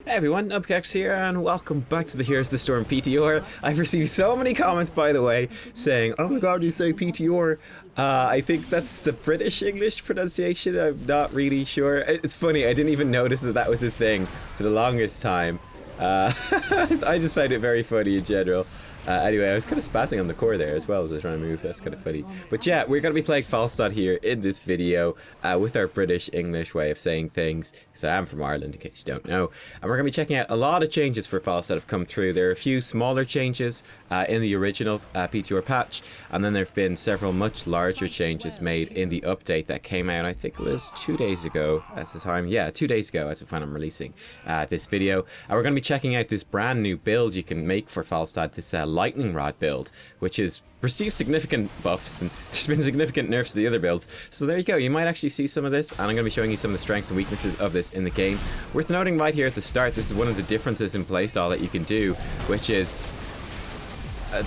Hey everyone, Nubkeks here, and welcome back to the Heroes of the Storm PTR. I've received so many comments, by the way, saying, oh my god, you say PTR. I think that's the British English pronunciation. I'm not really sure. It's funny, I didn't even notice that that was a thing for the longest time. I just found it very funny in general. Anyway, I was kind of spazzing on the core there as well as I was trying to move. That's kind of funny. But yeah, we're going to be playing Falstad here in this video with our British English way of saying things. Because I am from Ireland, in case you don't know. And we're going to be checking out a lot of changes for Falstad that have come through. There are a few smaller changes in the original PTR patch. And then there have been several much larger changes made in the update that came out, I think it was 2 days ago at the time. Yeah, 2 days ago as of when I'm releasing this video. And we're going to be checking out this brand new build you can make for Falstad, this lightning rod build, which has received significant buffs, and there's been significant nerfs to the other builds. So there you go, you might actually see some of this, and I'm going to be showing you some of the strengths and weaknesses of this in the game. Worth noting right here at the start, this is one of the differences in playstyle that you can do, which is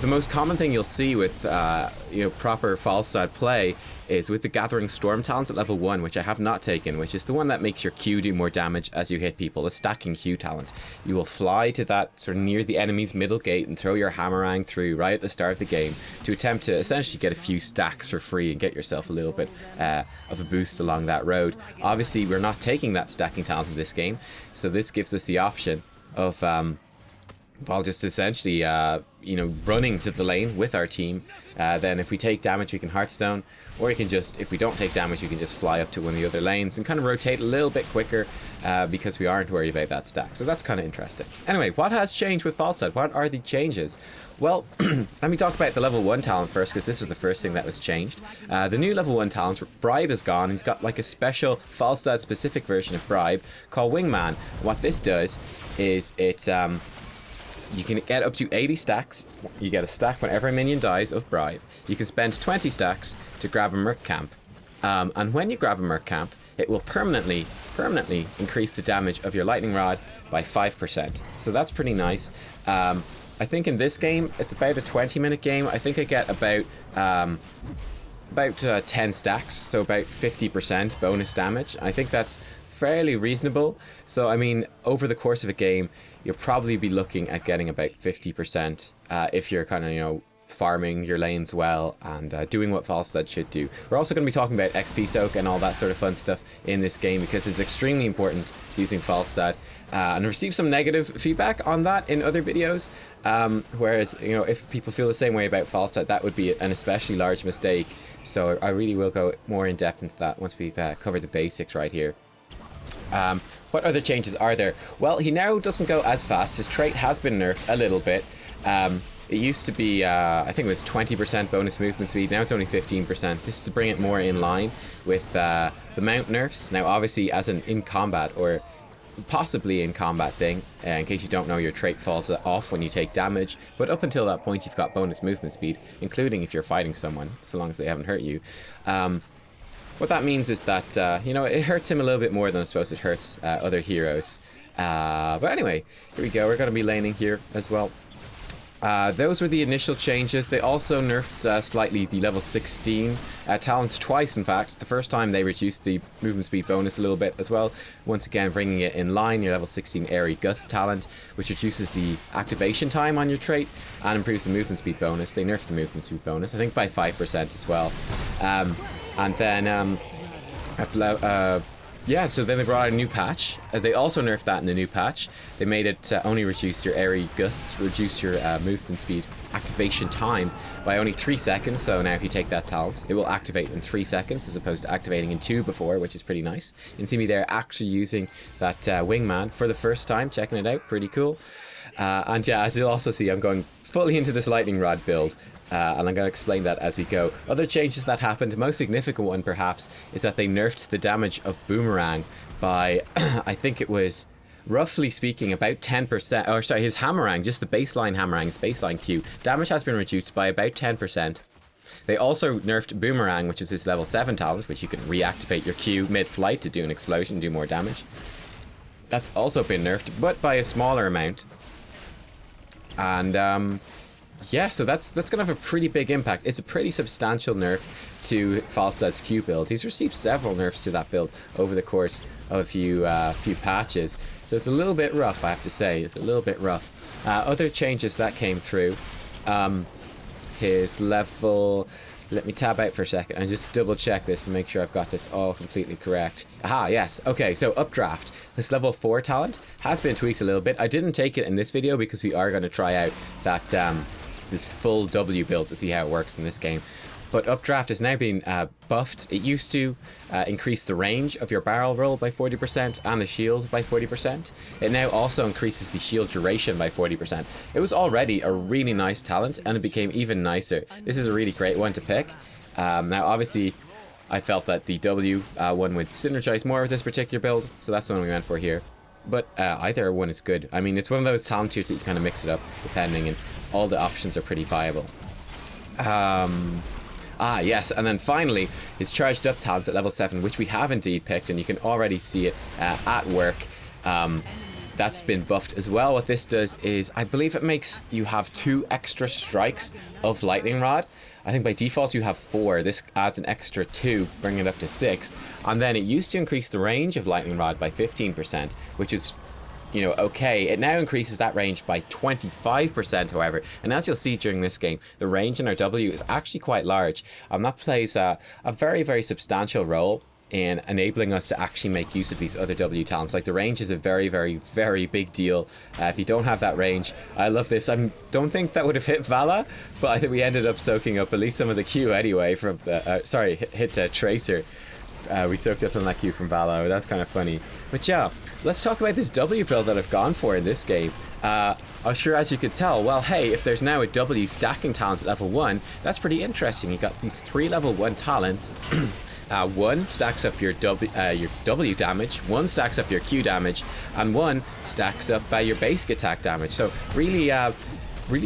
the most common thing you'll see with proper Falstad play is with the Gathering Storm talent at level 1, which I have not taken, which is the one that makes your Q do more damage as you hit people, the stacking Q talent. You will fly to that sort of near the enemy's middle gate and throw your hammerang through right at the start of the game to attempt to essentially get a few stacks for free and get yourself a little bit of a boost along that road. Obviously, we're not taking that stacking talent in this game, so this gives us the option of well, just essentially, running to the lane with our team. Then if we take damage, we can Hearthstone, or you can just, if we don't take damage, we can just fly up to one of the other lanes and kind of rotate a little bit quicker because we aren't worried about that stack. So that's kind of interesting. Anyway, what has changed with Falstad? What are the changes? Well, let me talk about the level 1 talent first, because this was the first thing that was changed. The new level 1 talent, Bribe, is gone. He's got like a special Falstad specific version of Bribe called Wingman. What this does is it you can get up to 80 stacks. You get a stack whenever a minion dies of Bribe. You can spend 20 stacks to grab a Merc Camp. And when you grab a Merc Camp, it will permanently increase the damage of your Lightning Rod by 5%. So that's pretty nice. I think in this game, it's about a 20-minute game. I think I get about 10 stacks, so about 50% bonus damage. I think that's fairly reasonable. So I mean, over the course of a game, you'll probably be looking at getting about 50% if you're kind of farming your lanes well and doing what Falstad should do. We're also going to be talking about XP soak and all that sort of fun stuff in this game because it's extremely important using Falstad. And receive some negative feedback on that in other videos. Whereas, if people feel the same way about Falstad, that would be an especially large mistake. So I really will go more in depth into that once we've covered the basics right here. What other changes are there? Well, he now doesn't go as fast. His trait has been nerfed a little bit. It used to be, I think it was 20% bonus movement speed. Now it's only 15%. This is to bring it more in line with the mount nerfs. Now, obviously, as an in-combat or possibly in-combat thing, in case you don't know, your trait falls off when you take damage. But up until that point, you've got bonus movement speed, including if you're fighting someone, so long as they haven't hurt you. What that means is that, it hurts him a little bit more than I suppose it hurts other heroes. But anyway, here we go. We're going to be laning here as well. Those were the initial changes. They also nerfed slightly the level 16 talents twice, in fact. The first time they reduced the movement speed bonus a little bit as well. Once again, bringing it in line, your level 16 Airy Gust talent, which reduces the activation time on your trait and improves the movement speed bonus. They nerfed the movement speed bonus, I think by 5% as well. And then so then they brought out a new patch. They also nerfed that in the new patch. They made it only reduce your Airy Gusts, reduce your movement speed activation time by only 3 seconds. So now if you take that talent, it will activate in 3 seconds as opposed to activating in 2 before, which is pretty nice. You can see me there actually using that Wingman for the first time, checking it out, pretty cool. And yeah, as you'll also see, I'm going fully into this Lightning Rod build. And I'm going to explain that as we go. Other changes that happened, the most significant one perhaps, is that they nerfed the damage of Boomerang by, I think it was, roughly speaking, about 10%. Or sorry, his Hammerang, just the baseline Hammerang, his baseline Q, damage has been reduced by about 10%. They also nerfed Boomerang, which is his level 7 talent, which you can reactivate your Q mid-flight to do an explosion, do more damage. That's also been nerfed, but by a smaller amount. And, yeah, so that's going to have a pretty big impact. It's a pretty substantial nerf to Falstad's Q build. He's received several nerfs to that build over the course of a few patches. So it's a little bit rough, I have to say. It's a little bit rough. Other changes that came through. His level... Let me tab out for a second and just double check this and make sure I've got this all completely correct. Aha, yes. Okay, so Updraft. This level 4 talent has been tweaked a little bit. I didn't take it in this video because we are going to try out that this full W build to see how it works in this game. But Updraft has now been buffed. It used to increase the range of your barrel roll by 40% and the shield by 40%. It now also increases the shield duration by 40%. It was already a really nice talent, and it became even nicer. This is a really great one to pick. Now, obviously, I felt that the W one would synergize more with this particular build, so that's the one we went for here. But either one is good. I mean, it's one of those talent tiers that you kind of mix it up, depending, and all the options are pretty viable. Yes, and then finally, his charged up talent at level 7, which we have indeed picked, and you can already see it at work. That's been buffed as well. What this does is, I believe it makes you have 2 extra strikes of Lightning Rod. I think by default you have 4. This adds an extra 2, bringing it up to 6. And then it used to increase the range of Lightning Rod by 15%, which is, you know, okay. It now increases that range by 25%, however. And as you'll see during this game, the range in our W is actually quite large. That plays a very, very substantial role in enabling us to actually make use of these other W talents. Like, the range is a very, very, very big deal. If you don't have that range, I love this. I don't think that would have hit Vala, but I think we ended up soaking up at least some of the Q anyway from the, hit Tracer. We soaked up on that Q from Balsa. That's kind of funny. But yeah, let's talk about this W build that I've gone for in this game. I'm sure, as you could tell, well, hey, if there's now a W stacking talent at level 1, that's pretty interesting. You got these 3 level 1 talents. One stacks up your W damage, one stacks up your Q damage, and one stacks up your basic attack damage. So really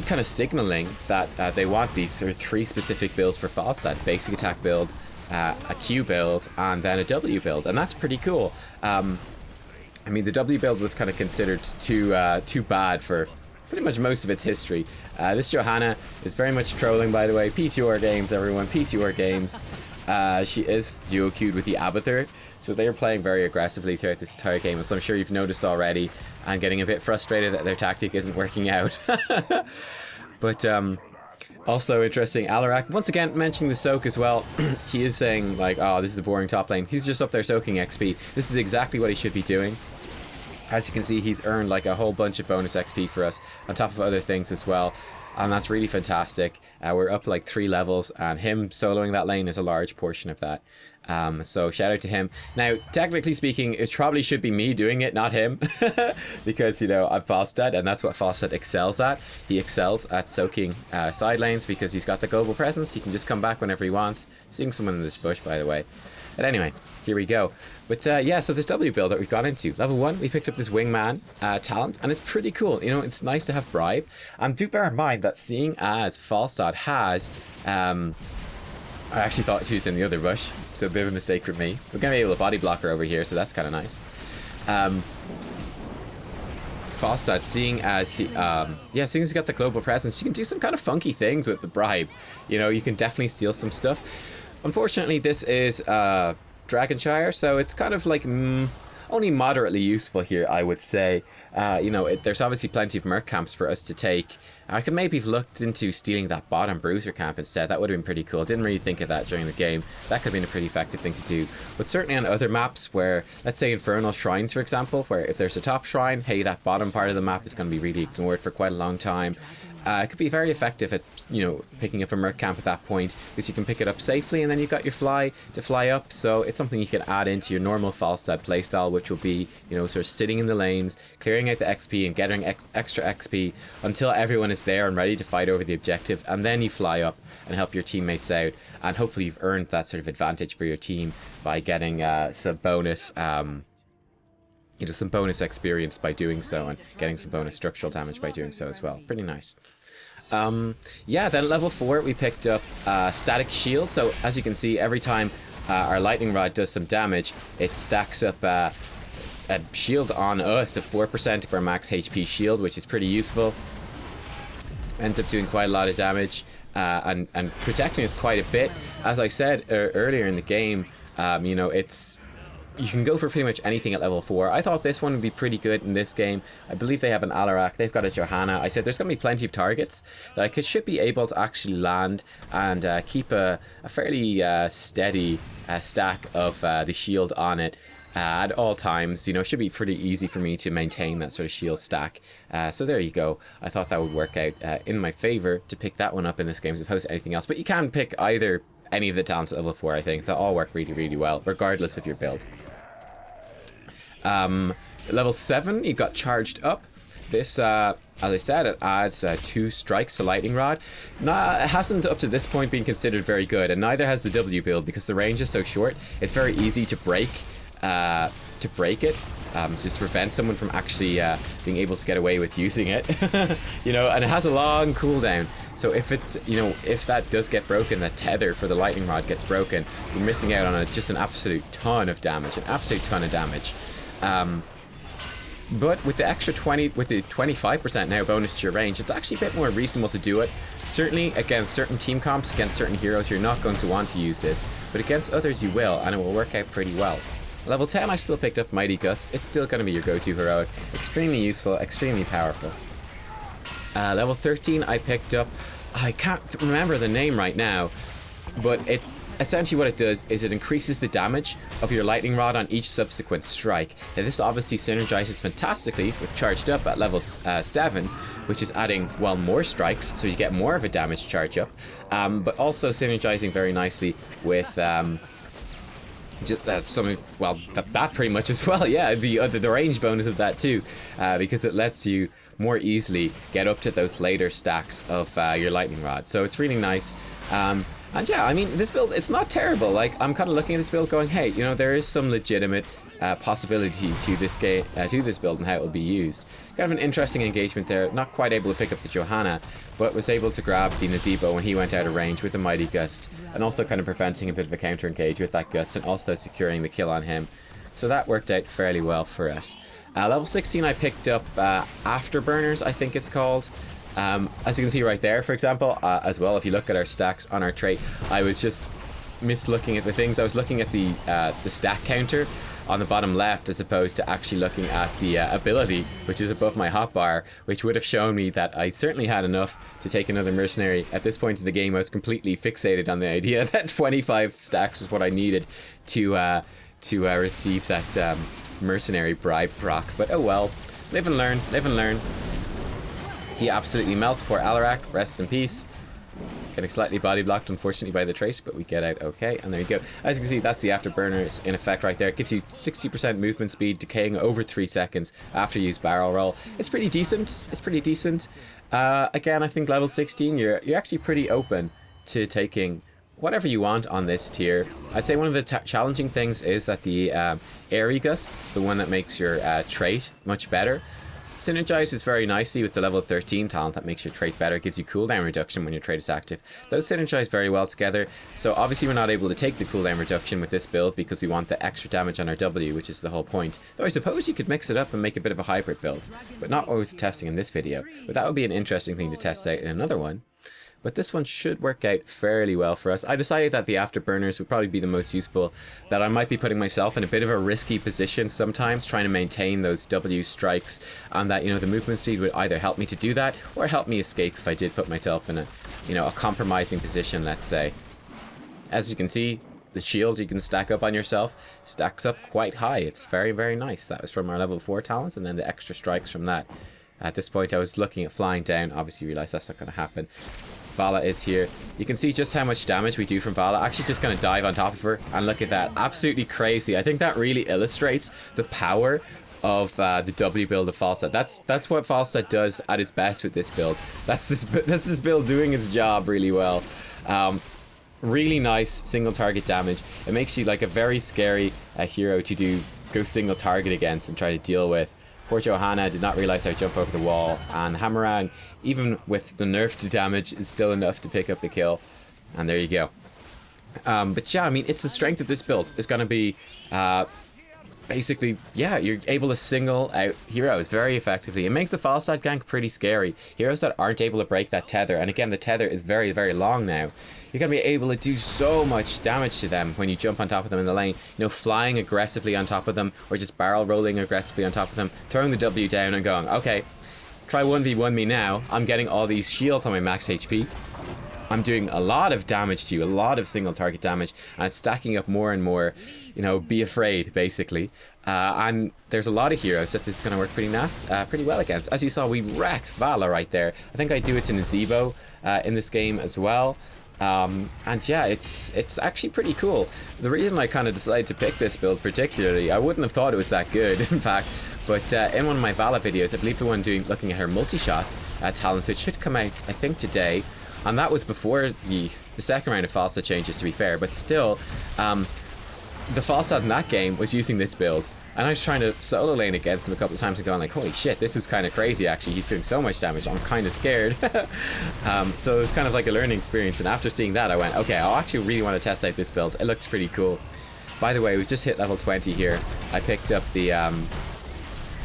kind of signaling that they want these sort of 3 specific builds for Falstad: basic attack build, a Q build, and then a W build, and that's pretty cool. I mean, the W build was kind of considered too bad for pretty much most of its history. This Johanna is very much trolling, by the way. PTR games, everyone, PTR games. She is duo queued with the Abathur, so they are playing very aggressively throughout this entire game, so I'm sure you've noticed already, and getting a bit frustrated that their tactic isn't working out. But also interesting, Alarak once again mentioning the soak as well. He is saying, like, oh, this is a boring top lane. He's just up there soaking XP. This is exactly what he should be doing. As you can see, he's earned like a whole bunch of bonus XP for us, on top of other things as well. And that's really fantastic. We're up like 3 levels, and him soloing that lane is a large portion of that. So shout out to him. Now, technically speaking, it probably should be me doing it, not him. Because, you know, I'm Falstad, and that's what Falstad excels at. He excels at soaking side lanes because he's got the global presence. He can just come back whenever he wants. Seeing someone in this bush, by the way. But anyway, here we go. But yeah, so this W build that we've got into. Level 1, we picked up this Wingman talent, and it's pretty cool. You know, it's nice to have Bribe. Do bear in mind that seeing as Falstad has... I actually thought she was in the other bush, so a bit of a mistake for me. We're going to be able to body block her over here, so that's kind of nice. Falstad, seeing as he, seeing as he's got the global presence, you can do some kind of funky things with the Bribe. You know, you can definitely steal some stuff. Unfortunately, this is Dragonshire, so it's kind of like only moderately useful here, I would say. You know, there's obviously plenty of merc camps for us to take. I could maybe have looked into stealing that bottom bruiser camp instead. That would have been pretty cool. Didn't really think of that during the game. That could have been a pretty effective thing to do. But certainly on other maps where, let's say Infernal Shrines, for example, where if there's a top shrine, hey, that bottom part of the map is going to be really ignored for quite a long time. It could be very effective at, you know, picking up a merc camp at that point, because you can pick it up safely, and then you've got your fly to fly up. So it's something you can add into your normal Falstad playstyle, which will be, you know, sort of sitting in the lanes, clearing out the XP and getting extra XP until everyone is there and ready to fight over the objective, and then you fly up and help your teammates out, and hopefully you've earned that sort of advantage for your team by getting some bonus you know, some bonus experience by doing so, and getting some bonus structural damage by doing so as well. Pretty nice. Yeah, then at level 4 we picked up Static Shield. So as you can see, every time our Lightning Rod does some damage, it stacks up a shield on us of 4% of our max HP shield, which is pretty useful. Ends up doing quite a lot of damage and protecting us quite a bit. As I said earlier in the game, you know, it's you can go for pretty much anything at level 4. I thought this one would be pretty good in this game. I believe they have an Alarak, they've got a Johanna. I said there's going to be plenty of targets that I should be able to actually land and keep a fairly steady stack of the shield on it at all times. You know, it should be pretty easy for me to maintain that sort of shield stack. So there you go. I thought that would work out in my favor to pick that one up in this game as opposed to anything else. But you can pick any of the talents at level 4, I think. They'll all work really, really well, regardless of your build. Level 7, you got charged up. This, as I said, it adds 2 strikes to Lightning Rod. It hasn't up to this point been considered very good, and neither has the W build because the range is so short. It's very easy to break it. Just prevent someone from actually being able to get away with using it. You know, and it has a long cooldown. So if it's, you know, if that does get broken, the tether for the Lightning Rod gets broken, you're missing out on just an absolute ton of damage. But with the extra 25% now bonus to your range, it's actually a bit more reasonable to do it. Certainly against certain team comps, against certain heroes, you're not going to want to use this, but against others you will, and it will work out pretty well. Level 10, I still picked up Mighty Gust. It's still going to be your go-to heroic. Extremely useful, extremely powerful. Level 13, I picked up, I can't remember the name right now, but essentially what it does is it increases the damage of your Lightning Rod on each subsequent strike. Now this obviously synergizes fantastically with Charged Up at level 7, which is adding, well, more strikes, so you get more of a damage charge up, but also synergizing very nicely with that pretty much as well. Yeah, the range bonus of that too, because it lets you more easily get up to those later stacks of your Lightning Rod. So it's really nice. And yeah, I mean, this build, it's not terrible. Like, I'm kind of looking at this build going, hey, you know, there is some legitimate possibility to this game, to this build and how it will be used. Kind of an interesting engagement there. Not quite able to pick up the Johanna, but was able to grab the Nazebo when he went out of range with the Mighty Gust, and also kind of preventing a bit of a counter engage with that Gust, and also securing the kill on him. So that worked out fairly well for us. Level 16, I picked up Afterburners, I think it's called. As you can see right there, for example, as well, if you look at our stacks on our trait, I was just mislooking at the things. I was looking at the stack counter on the bottom left as opposed to actually looking at the ability, which is above my hotbar, which would have shown me that I certainly had enough to take another mercenary. At this point in the game, I was completely fixated on the idea that 25 stacks was what I needed to receive that mercenary bribe proc. But oh well, live and learn, live and learn. He absolutely melts. Poor Alarak, rest in peace. Getting slightly body blocked, unfortunately, by the trace, but we get out okay. And there you go. As you can see, that's the Afterburners in effect right there. It gives you 60% movement speed, decaying over 3 seconds after you use barrel roll. It's pretty decent. It's pretty decent. Again, I think level 16, you're actually pretty open to taking whatever you want on this tier. I'd say one of the challenging things is that the Airy Gusts, the one that makes your trait much better, synergizes very nicely with the level 13 talent that makes your trait better, gives you cooldown reduction when your trait is active. Those synergize very well together, so obviously we're not able to take the cooldown reduction with this build because we want the extra damage on our W, which is the whole point. Though I suppose you could mix it up and make a bit of a hybrid build, but not always testing in this video. But that would be an interesting thing to test out in another one. But this one should work out fairly well for us. I decided that the Afterburners would probably be the most useful, that I might be putting myself in a bit of a risky position sometimes, trying to maintain those W strikes, and that, you know, the movement speed would either help me to do that, or help me escape if I did put myself in a, you know, a compromising position, let's say. As you can see, the shield you can stack up on yourself stacks up quite high. It's very, very nice. That was from our level 4 talent, and then the extra strikes from that. At this point I was looking at flying down, obviously realised that's not going to happen. Vala is here. You can see just how much damage we do from Vala. Actually just going to dive on top of her, and look at that. Absolutely crazy. I think that really illustrates the power of the W build of Falstad. That's what Falstad does at its best with this build. That's this build doing its job really well. Really nice single target damage. It makes you like a very scary hero to go single target against and try to deal with. Poor Johanna did not realize how to jump over the wall, and Hammerang, even with the nerfed damage, is still enough to pick up the kill. And there you go. But yeah, I mean, it's the strength of this build is going to be basically, yeah, you're able to single out heroes very effectively. It makes the Falstad gank pretty scary. Heroes that aren't able to break that tether, and again, the tether is very, very long now. You're going to be able to do so much damage to them when you jump on top of them in the lane. You know, flying aggressively on top of them, or just barrel rolling aggressively on top of them, throwing the W down and going, okay, try 1v1 me now. I'm getting all these shields on my max HP. I'm doing a lot of damage to you, a lot of single target damage, and it's stacking up more and more. You know, be afraid, basically. And there's a lot of heroes that this is going to work pretty well against. As you saw, we wrecked Vala right there. I think I do it to Nazebo in this game as well. And yeah, it's actually pretty cool. The reason I kind of decided to pick this build particularly, I wouldn't have thought it was that good, in fact. But in one of my Vala videos, I believe the one looking at her multi-shot talent, which should come out, I think, today. And that was before the second round of Falstad changes, to be fair. But still, the Falstad in that game was using this build. And I was trying to solo lane against him a couple of times and going like, holy shit, this is kind of crazy actually. He's doing so much damage. I'm kind of scared. So it was kind of like a learning experience. And after seeing that, I went, okay, I actually really want to test out this build. It looks pretty cool. By the way, we've just hit level 20 here. I picked up the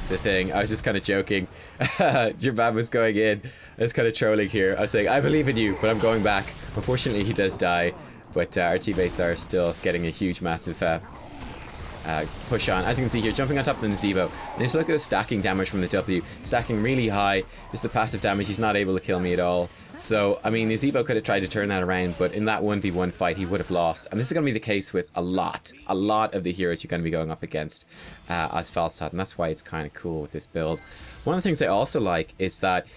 thing. I was just kind of joking. Your man was going in. I was kind of trolling here. I was saying, I believe in you, but I'm going back. Unfortunately, he does die. But our teammates are still getting a huge, massive push on. As you can see here, jumping on top of the Nazebo. And just look at the stacking damage from the W. Stacking really high. Just the passive damage. He's not able to kill me at all. So, I mean, Nazebo could have tried to turn that around, but in that 1v1 fight, he would have lost. And this is going to be the case with a lot of the heroes you're going to be going up against as Falstad. And that's why it's kind of cool with this build. One of the things I also like is that,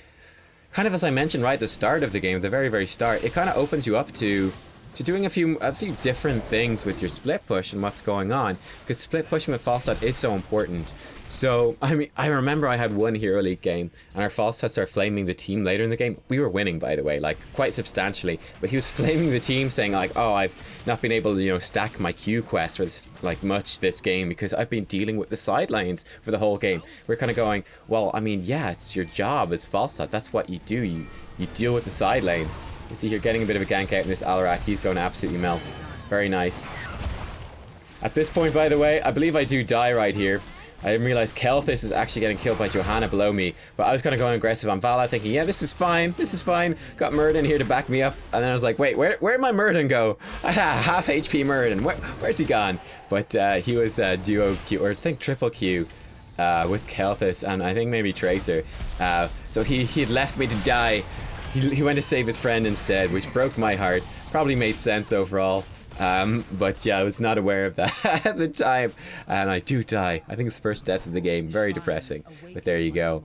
kind of as I mentioned right at the start of the game, the very, very start, it kind of opens you up to doing a few different things with your split push and what's going on, because split pushing with Falstad is so important. So, I mean, I remember I had one Hero League game, and our Falstad started flaming the team later in the game. We were winning, by the way, like, quite substantially, but he was flaming the team, saying, like, oh, I've not been able to, you know, stack my Q quest for this, like, much this game, because I've been dealing with the side lanes for the whole game. We're kind of going, well, I mean, yeah, it's your job as Falstad. That's what you do. You deal with the side lanes. You see here getting a bit of a gank out in this Alarak. He's going to absolutely melt. Very nice. At this point, by the way, I believe I do die right here. I didn't realize Kelthis is actually getting killed by Johanna below me. But I was kind of going aggressive on Vala, thinking, yeah, this is fine. This is fine. Got Murden here to back me up. And then I was like, wait, where'd my Murden go? I had half HP Murden. Where's he gone? But he was duo Q, or I think triple Q. With Kelthis and I think maybe Tracer. So he had left me to die. He went to save his friend instead, which broke my heart. Probably made sense overall. But yeah, I was not aware of that at the time. And I do die. I think it's the first death of the game. Very depressing. But there you go.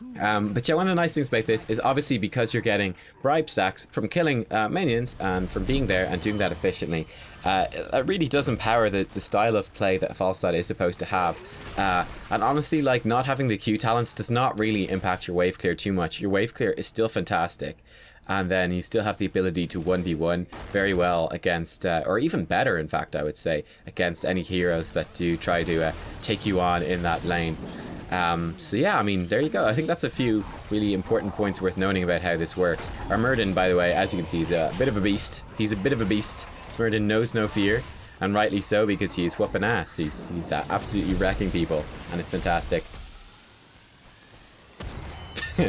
But yeah, one of the nice things about this is obviously because you're getting bribe stacks from killing minions and from being there and doing that efficiently, it really does empower the style of play that Falstad is supposed to have. And honestly, like, not having the Q talents does not really impact your wave clear too much. Your wave clear is still fantastic. And then you still have the ability to 1v1 very well against, or even better, in fact, I would say, against any heroes that do try to take you on in that lane. So yeah, I mean, there you go. I think that's a few really important points worth noting about how this works. Our Murden, by the way, as you can see, is a bit of a beast. He's a bit of a beast. This Murden knows no fear, and rightly so, because he's whooping ass. He's absolutely wrecking people, and it's fantastic.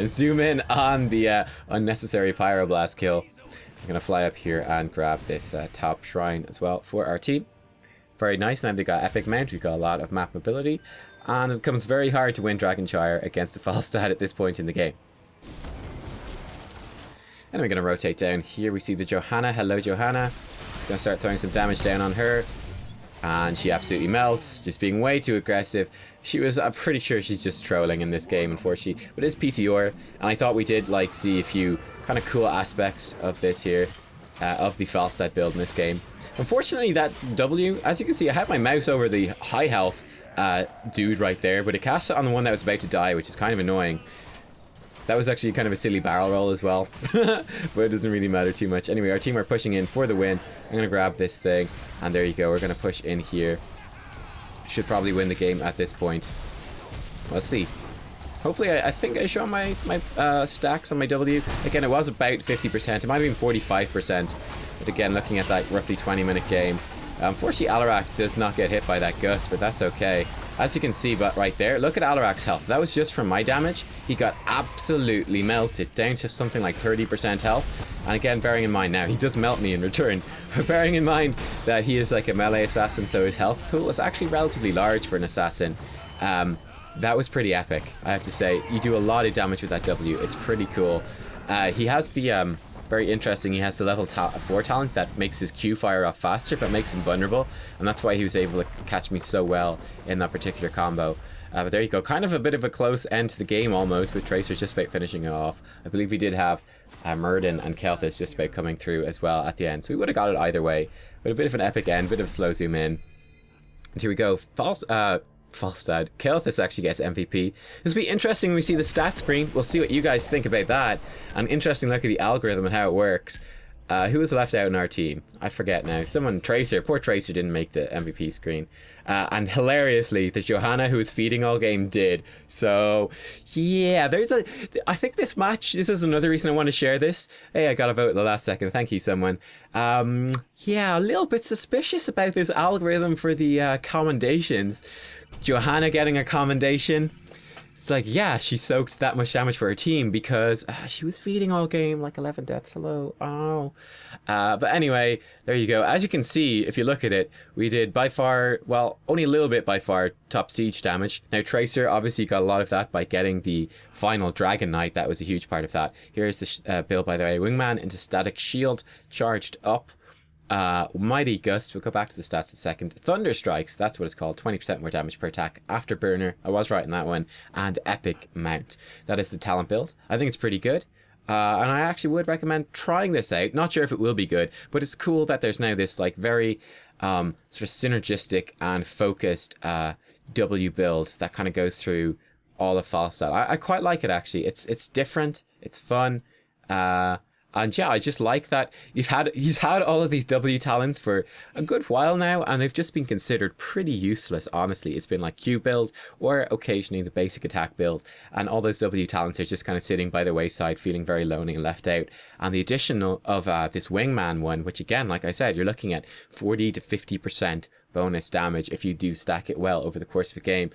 Zoom in on the unnecessary Pyroblast kill. I'm going to fly up here and grab this top shrine as well for our team. Very nice. Now they've got Epic Mount. We've got a lot of map mobility. And it becomes very hard to win Dragonshire against a Falstad at this point in the game. And we're going to rotate down here. We see the Johanna. Hello, Johanna. Just going to start throwing some damage down on her. And she absolutely melts, just being way too aggressive. I'm pretty sure she's just trolling in this game, unfortunately. But it's PTR, and I thought we did like see a few kind of cool aspects of this here, of the Falstad build in this game. Unfortunately, that W, as you can see, I had my mouse over the high health dude right there, but it cast it on the one that was about to die, which is kind of annoying. That was actually kind of a silly barrel roll as well, but it doesn't really matter too much. Anyway, our team are pushing in for the win. I'm going to grab this thing, and there you go. We're going to push in here. Should probably win the game at this point. Let's see. Hopefully, I think I show my stacks on my W. Again, it was about 50%. It might have been 45%. But again, looking at that roughly 20-minute game, Unfortunately, Alarak does not get hit by that gust, but that's okay. As you can see, but right there, look at Alarak's health. That was just from my damage. He got absolutely melted down to something like 30% health. And again, bearing in mind now, he does melt me in return. But bearing in mind that he is like a melee assassin, so his health pool is actually relatively large for an assassin. That was pretty epic, I have to say. You do a lot of damage with that W. It's pretty cool. He has the... very interesting, he has the level 4 talent that makes his Q fire off faster, but makes him vulnerable, and that's why he was able to catch me so well in that particular combo. But there you go, kind of a bit of a close end to the game almost, with Tracer just about finishing it off. I believe we did have Murden and Kelthis just about coming through as well at the end, so we would have got it either way. But a bit of an epic end, bit of a slow zoom in. And here we go, Falstad. Kelthis actually gets MVP. This will be interesting when we see the stat screen. We'll see what you guys think about that. An interesting look at the algorithm and how it works. Who was left out in our team? I forget now. Someone, Tracer. Poor Tracer didn't make the MVP screen. And hilariously, the Johanna who was feeding all game did. So, yeah, I think this match, this is another reason I want to share this. Hey, I got a vote at the last second. Thank you, someone. Yeah, a little bit suspicious about this algorithm for the commendations. Johanna getting a commendation. It's like, yeah, she soaked that much damage for her team because she was feeding all game, like 11 deaths. Hello. Oh. But anyway, there you go. As you can see, if you look at it, we did by far, well, only a little bit by far, top siege damage. Now, Tracer obviously got a lot of that by getting the final Dragon Knight. That was a huge part of that. Here's the build, by the way. Wingman into Static Shield, charged up. Mighty Gust, we'll go back to the stats in a second. Thunder Strikes, that's what it's called, 20% more damage per attack. Afterburner, I was right in that one. And Epic Mount, that is the talent build. I think it's pretty good, and I actually would recommend trying this out. Not sure if it will be good, but it's cool that there's now this like very sort of synergistic and focused W build that kind of goes through all of Falstad. I quite like it actually. It's different, it's fun, and yeah, I just like that he's had all of these W talents for a good while now, and they've just been considered pretty useless, honestly. It's been like Q build or occasionally the basic attack build, and all those W talents are just kind of sitting by the wayside, feeling very lonely and left out. And the addition of this Wingman one, which again, like I said, you're looking at 40 to 50% bonus damage if you do stack it well over the course of a game.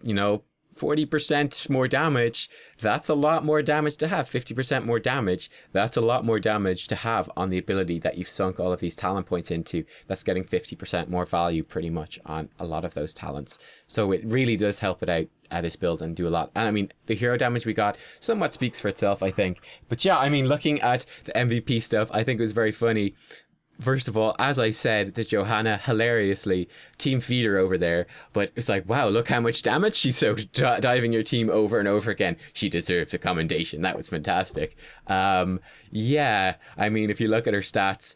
You know, 40% more damage, that's a lot more damage to have. 50% more damage, that's a lot more damage to have on the ability that you've sunk all of these talent points into. That's getting 50% more value pretty much on a lot of those talents. So it really does help it out, this build, and do a lot. And I mean, the hero damage we got somewhat speaks for itself, I think. But yeah, I mean, looking at the MVP stuff, I think it was very funny. First of all, as I said, the Johanna, hilariously, team feeder over there, but it's like, wow, look how much damage she's so diving your team over and over again. She deserves a commendation. That was fantastic. Yeah, I mean, if you look at her stats,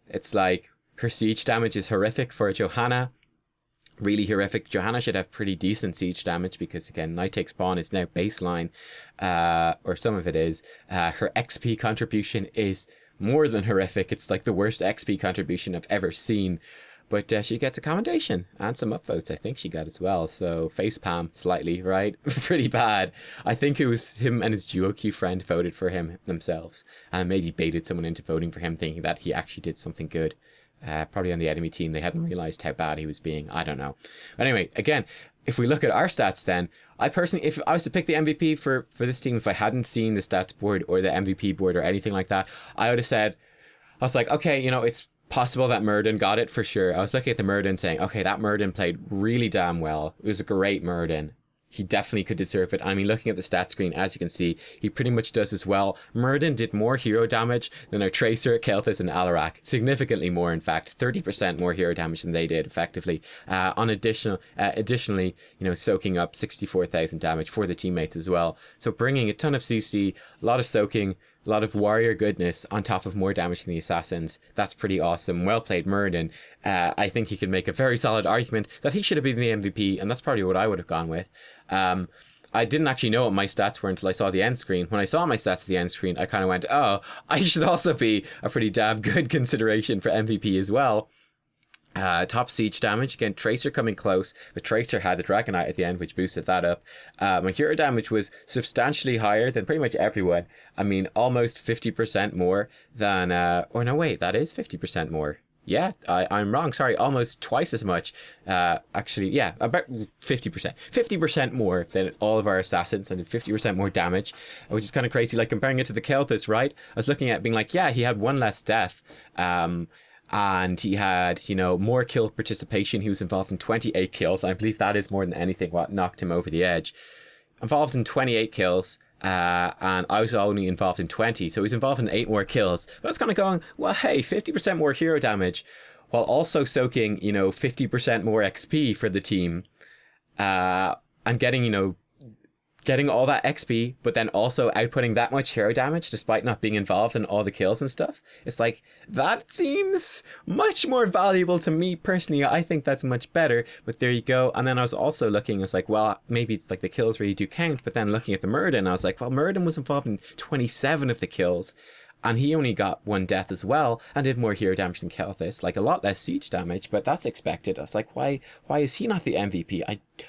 it's like her siege damage is horrific for Johanna. Really horrific. Johanna should have pretty decent siege damage because, again, Night Take Spawn is now baseline, or some of it is. Her XP contribution is more than horrific. It's like the worst XP contribution I've ever seen. But she gets a commendation and some upvotes, I think she got as well. So facepalm slightly, right? Pretty bad. I think it was him and his duo queue friend voted for him themselves, and maybe baited someone into voting for him, thinking that he actually did something good. Probably on the enemy team, they hadn't realized how bad he was being. I don't know. But anyway, again, if we look at our stats then, I personally, if I was to pick the MVP for this team, if I hadn't seen the stats board or the MVP board or anything like that, I would have said, I was like, okay, you know, it's possible that Murden got it for sure. I was looking at the Murden saying, okay, that Murden played really damn well. It was a great Murden. He definitely could deserve it. I mean, looking at the stat screen, as you can see, he pretty much does as well. Murden did more hero damage than our Tracer, Kelthis, and Alarak. Significantly more, in fact. 30% more hero damage than they did, effectively. Additionally, you know, soaking up 64,000 damage for the teammates as well. So bringing a ton of CC, a lot of soaking, a lot of warrior goodness on top of more damage than the assassins. That's pretty awesome. Well played, Murden. I think he could make a very solid argument that he should have been the MVP, and that's probably what I would have gone with. I didn't actually know what my stats were until I saw the end screen. When I saw my stats at the end screen, I kind of went, oh, I should also be a pretty damn good consideration for MVP as well. Top siege damage, again, Tracer coming close, but Tracer had the Dragon Knight at the end, which boosted that up. My hero damage was substantially higher than pretty much everyone. I mean, almost 50% more than, or no, wait, that is 50% more. Yeah, I'm wrong. Sorry, almost twice as much. Actually, yeah, about 50%. 50% more than all of our assassins and 50% more damage, which is kind of crazy. Like, comparing it to the Kelthus, right? I was looking at it being like, yeah, he had one less death. And he had, you know, more kill participation. He was involved in 28 kills. I believe that is more than anything what knocked him over the edge. Involved in 28 kills. And I was only involved in 20, so he's involved in 8 more kills. But I was kind of going, well, hey, 50% more hero damage, while also soaking, you know, 50% more XP for the team, and getting, you know, getting all that XP, but then also outputting that much hero damage despite not being involved in all the kills and stuff. It's like, that seems much more valuable to me personally. I think that's much better, but there you go. And then I was also looking, I was like, well, maybe it's like the kills really do count, but then looking at the Murden, I was like, well, Murden was involved in 27 of the kills, and he only got 1 death as well, and did more hero damage than Kelthus, like a lot less siege damage, but that's expected. I was like, why is he not the MVP?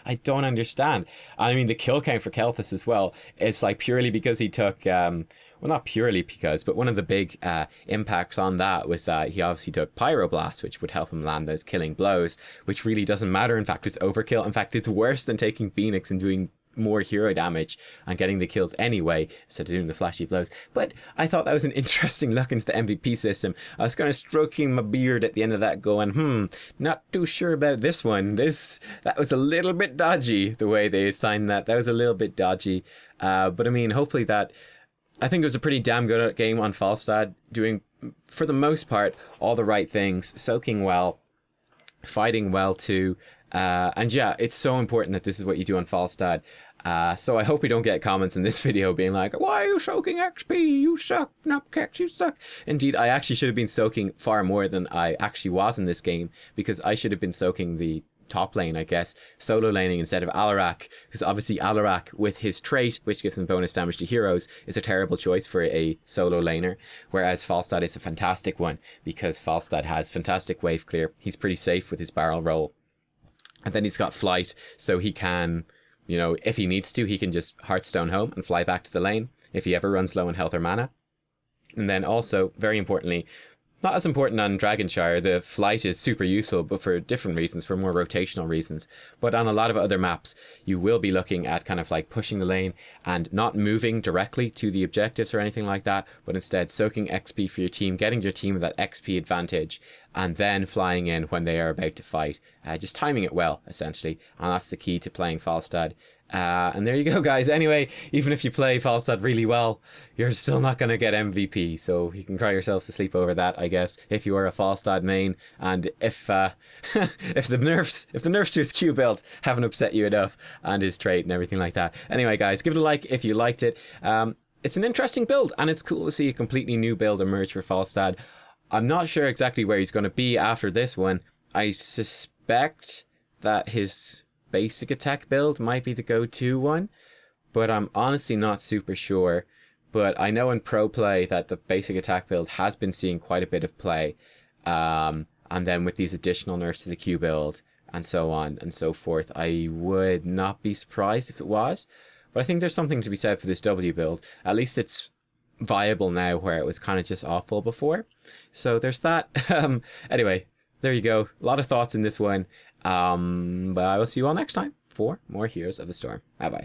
I don't understand. I mean, the kill count for Kelthus as well, it's like purely because he took, well, not purely because, but one of the big impacts on that was that he obviously took Pyroblast, which would help him land those killing blows, which really doesn't matter. In fact, it's overkill. In fact, it's worse than taking Phoenix and doing more hero damage and getting the kills anyway instead of doing the flashy blows. But I thought that was an interesting look into the MVP system. I was kind of stroking my beard at the end of that going, not too sure about this one. That was a little bit dodgy, the way they assigned that. That was a little bit dodgy. But I mean, hopefully that, I think it was a pretty damn good game on Falstad, doing, for the most part, all the right things, soaking well, fighting well too. And yeah, it's so important that this is what you do on Falstad. So I hope we don't get comments in this video being like, why are you soaking XP? You suck, Nubkeks, you suck. Indeed, I actually should have been soaking far more than I actually was in this game, because I should have been soaking the top lane, I guess, solo laning instead of Alarak, because obviously Alarak, with his trait, which gives him bonus damage to heroes, is a terrible choice for a solo laner, whereas Falstad is a fantastic one, because Falstad has fantastic wave clear. He's pretty safe with his barrel roll. And then he's got flight, so he can, you know, if he needs to, he can just Hearthstone home and fly back to the lane if he ever runs low on health or mana. And then also, very importantly, not as important on Dragonshire, the flight is super useful, but for different reasons, for more rotational reasons. But on a lot of other maps, you will be looking at kind of like pushing the lane and not moving directly to the objectives or anything like that, but instead soaking XP for your team, getting your team that XP advantage, and then flying in when they are about to fight. Just timing it well, essentially. And that's the key to playing Falstad. And there you go, guys. Anyway, even if you play Falstad really well, you're still not going to get MVP, so you can cry yourselves to sleep over that, I guess, if you are a Falstad main, and if the nerfs to his Q build haven't upset you enough, and his trait and everything like that. Anyway, guys, give it a like if you liked it. It's an interesting build, and it's cool to see a completely new build emerge for Falstad. I'm not sure exactly where he's going to be after this one. I suspect that his basic attack build might be the go-to one, but I'm honestly not super sure. But I know in pro play that the basic attack build has been seeing quite a bit of play, and then with these additional nerfs to the Q build and so on and so forth, I would not be surprised if it was. But I think there's something to be said for this W build. At least it's viable now, where it was kind of just awful before. So there's that. Anyway, there you go. A lot of thoughts in this one. But I will see you all next time for more Heroes of the Storm. Bye bye.